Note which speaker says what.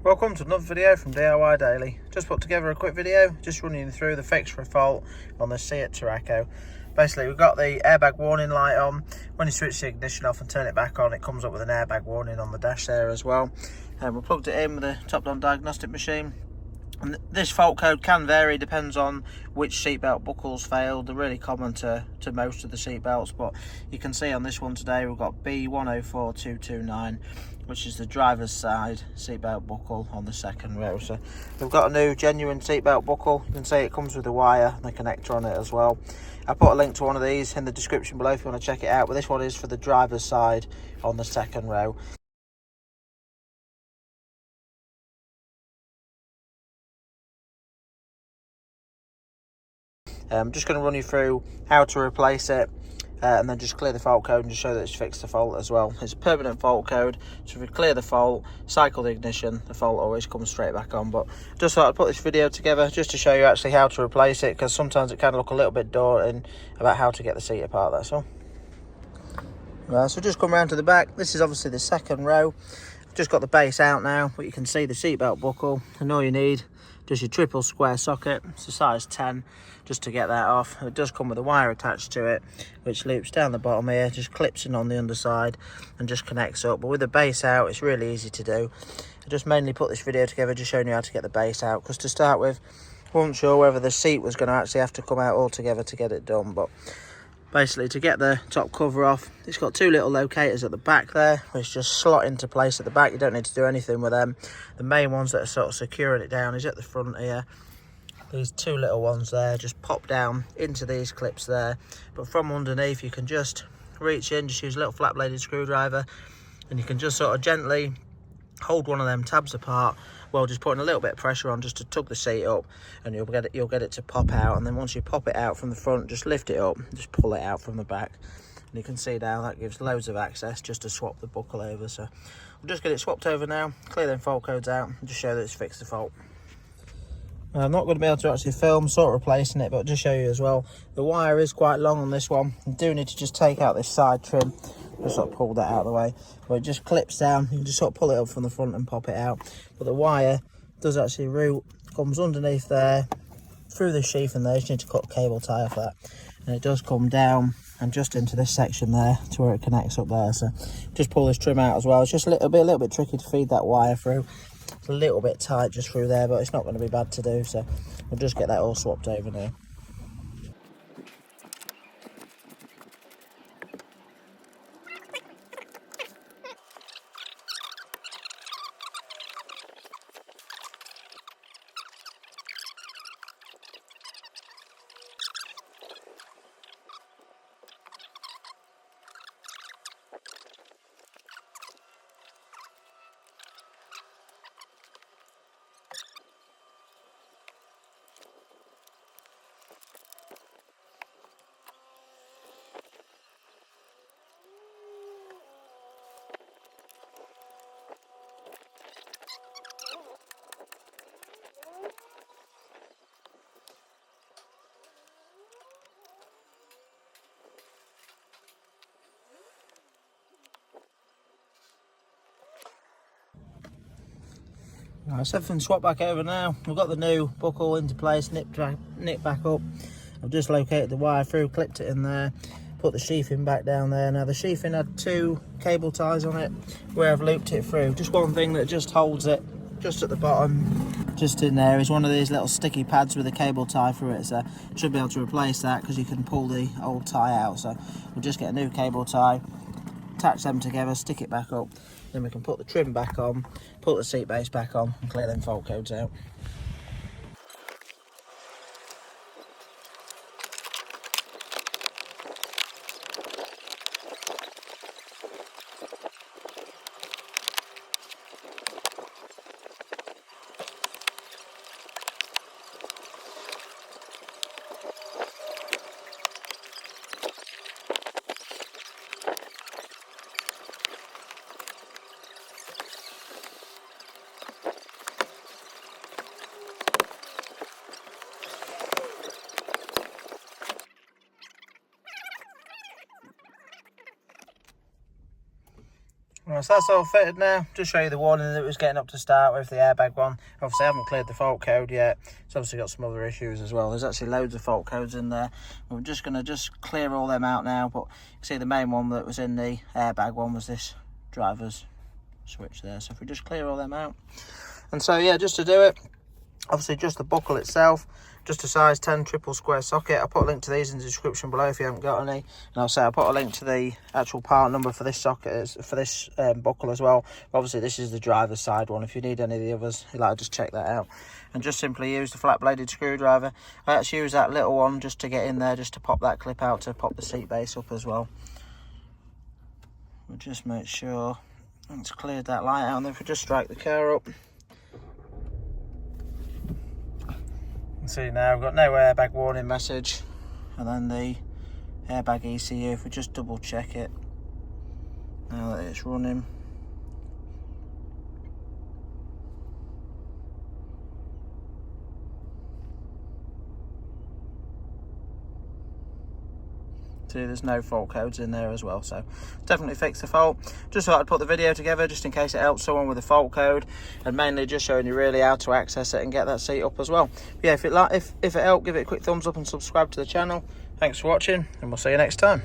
Speaker 1: Welcome to another video from DIY Daily. Just put together a quick video, just running you through the fix for a fault on the Seat Tarraco. Basically, we've got the airbag warning light on. When you switch the ignition off and turn it back on, it comes up with an airbag warning on the dash there as well. And we plugged it in with a top-down diagnostic machine. And this fault code can vary, depends on which seatbelt buckles failed. They're really common to most of the seatbelts, but you can see on this one today we've got B104229, which is the driver's side seatbelt buckle on the second row. So we've got a new genuine seatbelt buckle. You can see it comes with the wire and the connector on it as well. I'll put a link to one of these in the description below if you want to check it out, but this one is for the driver's side on the second row. I'm just going to run you through how to replace it and then just clear the fault code and just show that it's fixed the fault as well. It's a permanent fault code, so if we clear the fault, cycle the ignition, the fault always comes straight back on. But just thought I'd put this video together just to show you actually how to replace it, because sometimes it can look a little bit daunting about how to get the seat apart, that's all. Right, so just come around to the back. This is obviously the second row. I've just got the base out now, but you can see the seatbelt buckle, and all you need just your triple square socket. It's a size 10 just to get that off. It does come with a wire attached to it, which loops down the bottom here, just clips in on the underside and just connects up. But with the base out, it's really easy to do. I just mainly put this video together just showing you how to get the base out, because to start with, I wasn't sure whether the seat was going to actually have to come out altogether to get it done. But basically, to get the top cover off, it's got two little locators at the back there, which just slot into place at the back. You don't need to do anything with them. The main ones that are sort of securing it down is at the front here. These two little ones there just pop down into these clips there, but from underneath you can just reach in, just use a little flat bladed screwdriver, and you can just sort of gently hold one of them tabs apart while just putting a little bit of pressure on, just to tug the seat up, and you'll get it to pop out. And then once you pop it out from the front, just lift it up, just pull it out from the back, and you can see now that gives loads of access just to swap the buckle over. So we'll just get it swapped over now, clear them fault codes out, and just show that it's fixed the fault. I'm not going to be able to actually film sort of replacing it, but just show you as well, the wire is quite long on this one. You do need to just take out this side trim, just sort of pull that out of the way, but it just clips down. You can just sort of pull it up from the front and pop it out, but the wire does actually route, comes underneath there through the sheath, and there you just need to cut a cable tie off that, and it does come down and just into this section there to where it connects up there. So just pull this trim out as well. It's just a little bit tricky to feed that wire through. It's a little bit tight just through there, but it's not going to be bad to do. So we'll just get that all swapped over now. Right, so everything's swapped back over now. We've got the new buckle into place, nipped back up. I've just located the wire through, clipped it in there, put the sheathing back down there. Now the sheathing had two cable ties on it where I've looped it through. Just one thing that just holds it just at the bottom, just in there, is one of these little sticky pads with a cable tie through it. So should be able to replace that, because you can pull the old tie out. So we'll just get a new cable tie, attach them together, stick it back up, then we can put the trim back on, put the seat base back on, and clear them fault codes out. Right, so that's all fitted now. Just show you the warning that it was getting up to start with, the airbag one. Obviously I haven't cleared the fault code yet. It's obviously got some other issues as well. There's actually loads of fault codes in there. We're just going to clear all them out now, but you can see the main one that was in the airbag one was this driver's switch there. So if we just clear all them out. And so yeah, just to do it, obviously just the buckle itself, just a size 10 triple square socket. I'll put a link to these in the description below if you haven't got any. And I'll put a link to the actual part number for this socket, for this buckle as well. Obviously this is the driver's side one. If you need any of the others, you'll like to just check that out. And just simply use the flat bladed screwdriver. I actually use that little one just to get in there, just to pop that clip out to pop the seat base up as well. We'll just make sure it's cleared that light out, and then if we just strike the car up. See now we've got no airbag warning message, and then the airbag ECU, if we just double check it now that it's running. See, there's no fault codes in there as well, so definitely fixed the fault. Just thought I'd put the video together just in case it helps someone with a fault code, and mainly just showing you really how to access it and get that seat up as well. But yeah, if it helped, give it a quick thumbs up and subscribe to the channel. Thanks for watching, and we'll see you next time.